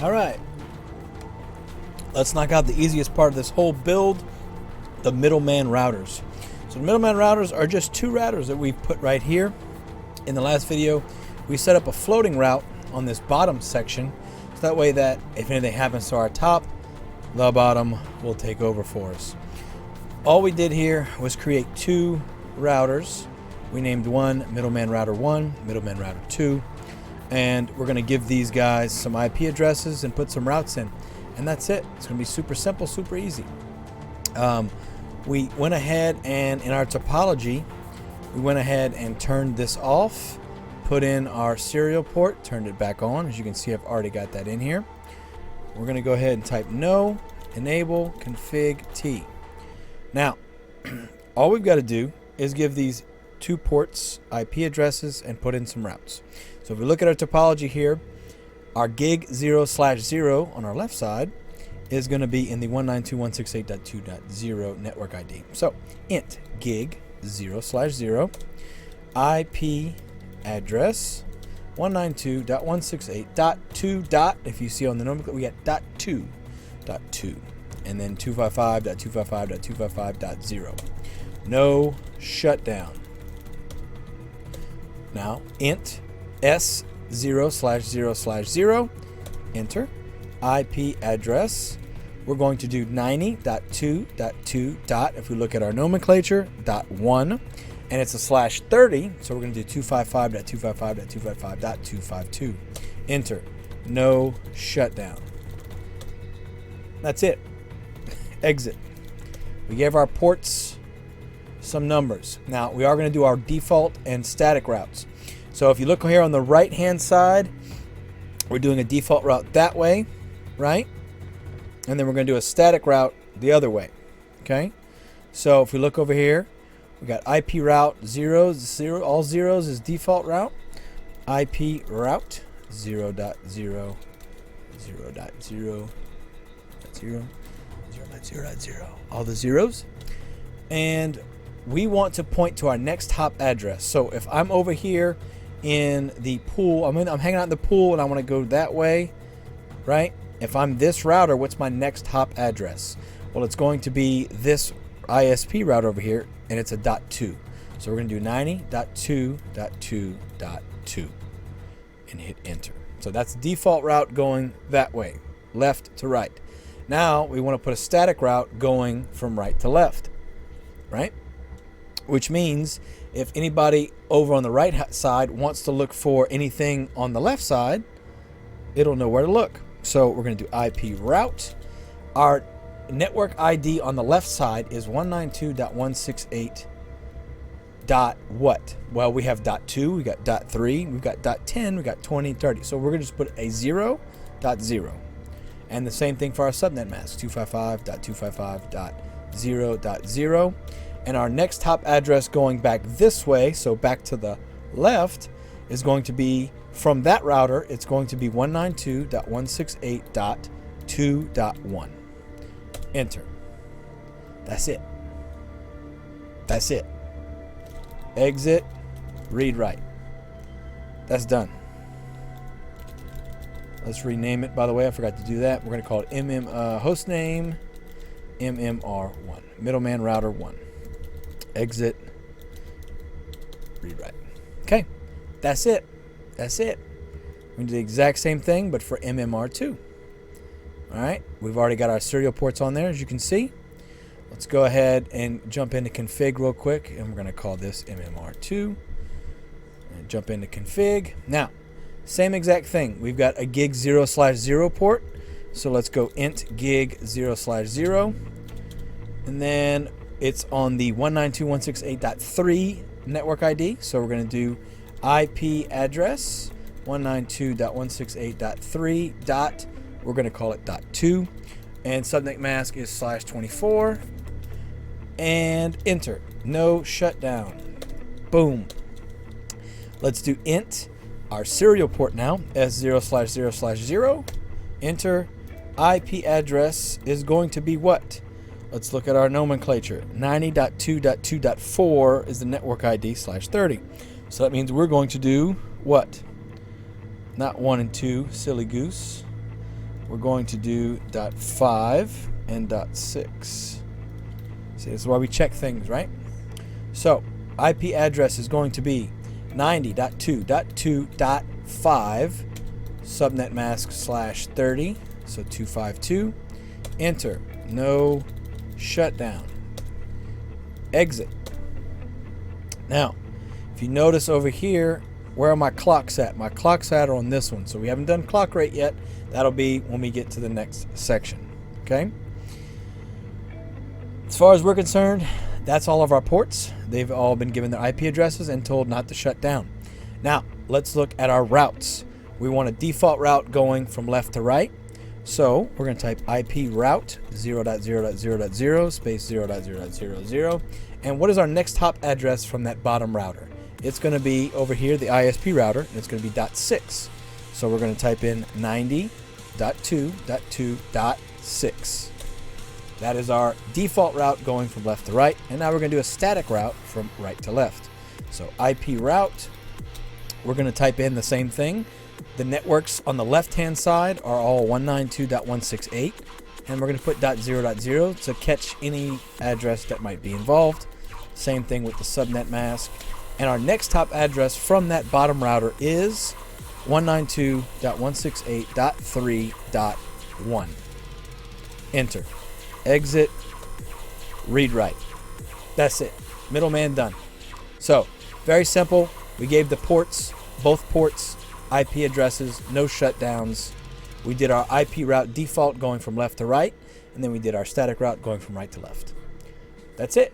All right. Let's knock out the easiest part of this whole build, the middleman routers. So the middleman routers are just two routers that we've put right here. In the last video, we set up a floating route on this bottom section. So that way that if anything happens to our top, the bottom will take over for us. All we did here was create two routers. We named one middleman router 1, middleman router 2. And we're going to give these guys some IP addresses and put some routes in. And that's it. It's going to be super simple, super easy. We went ahead and in our topology, we went ahead and turned this off, put in our serial port, turned it back on. As you can see, I've already got that in here. We're going to go ahead and type no, enable, config T. Now, all we've got to do is give these two ports IP addresses and put in some routes. So if we look at our topology here, our gig 0/0 on our left side is going to be in the 192.168.2.0 network ID. So int gig 0/0 IP address 192.168.2. If you see on the nomenclature, we got .2, and then 255.255.255.0. No shutdown. Now int s 0/0/0, enter IP address. We're going to do 90.2.2. If we look at our nomenclature, .1, and it's a /30, so we're going to do 255.255.255.252. Enter. No shutdown. That's it. Exit. We gave our ports some numbers. Now we are going to do our default and static routes. So if you look here on the right hand side, we're doing a default route that way, right? And then we're going to do a static route the other way. Okay, so if we look over here, we got IP route 0, all zeros is default route. IP route 0.0, 0.0, 0.0, all the zeros. And we want to point to our next hop address. So if I'm over here in the pool, I'm hanging out in the pool and I want to go that way, right? If I'm this router, what's my next hop address? Well, it's going to be this ISP router over here, and it's a .2. So we're going to do 90.2.2.2 and hit enter. So that's default route going that way, left to right. Now we want to put a static route going from right to left, right? Which means if anybody over on the right side wants to look for anything on the left side, it'll know where to look. So we're going to do IP route. Our network ID on the left side is 192.168. Dot what? Well, we have .2, we got .3, we've got .10, we got 20, 30. So we're going to just put a 0.0. And the same thing for our subnet mask, 255.255.0.0. And our next hop address going back this way, so back to the left, is going to be from that router, it's going to be 192.168.2.1. Enter. That's it. That's it. Exit, read write. That's done. Let's rename it, by the way. I forgot to do that. We're going to call it hostname MMR1, middleman router 1. Exit, read write. Okay, that's it. That's it. We're going to do the exact same thing, but for MMR2. All right, we've already got our serial ports on there, as you can see. Let's go ahead and jump into config real quick, and we're going to call this MMR2. And jump into config. Now, same exact thing. We've got a gig 0/0 port, so let's go int gig 0/0, and then it's on the 192.168.3 network ID. So we're going to do IP address 192.168.3. We're going to call it .2, and subnet mask is /24, and enter. No shutdown. Boom. Let's do int our serial port now, S0/0/0. Enter. IP address is going to be what? Let's look at our nomenclature. 90.2.2.4 is the network ID /30. So that means we're going to do what? Not 1 and 2, silly goose. we're going to do .5 and .6. See, this is why we check things, right? So IP address is going to be 90.2.2.5 subnet mask /30, so 252. Enter. No shutdown. Exit. Now, if you notice over here, where are my clocks at? My clocks at are on this one. So we haven't done clock rate yet. That'll be when we get to the next section. Okay? As far as we're concerned, that's all of our ports. They've all been given their IP addresses and told not to shut down. Now, let's look at our routes. We want a default route going from left to right. So we're going to type IP route 0.0.0.0 space 0.0.0.0. And what is our next hop address from that bottom router? It's going to be over here, the ISP router, and it's going to be .6. So we're going to type in 90.2.2.6. That is our default route going from left to right. And now we're going to do a static route from right to left. So IP route, we're going to type in the same thing. The networks on the left-hand side are all 192.168. And we're going to put .0.0 to catch any address that might be involved. Same thing with the subnet mask. And our next hop address from that bottom router is 192.168.3.1. Enter. Exit. Read write. That's it. Middleman done. So, very simple. We gave the ports, both ports, IP addresses, no shutdowns. We did our IP route default going from left to right, and then we did our static route going from right to left. That's it.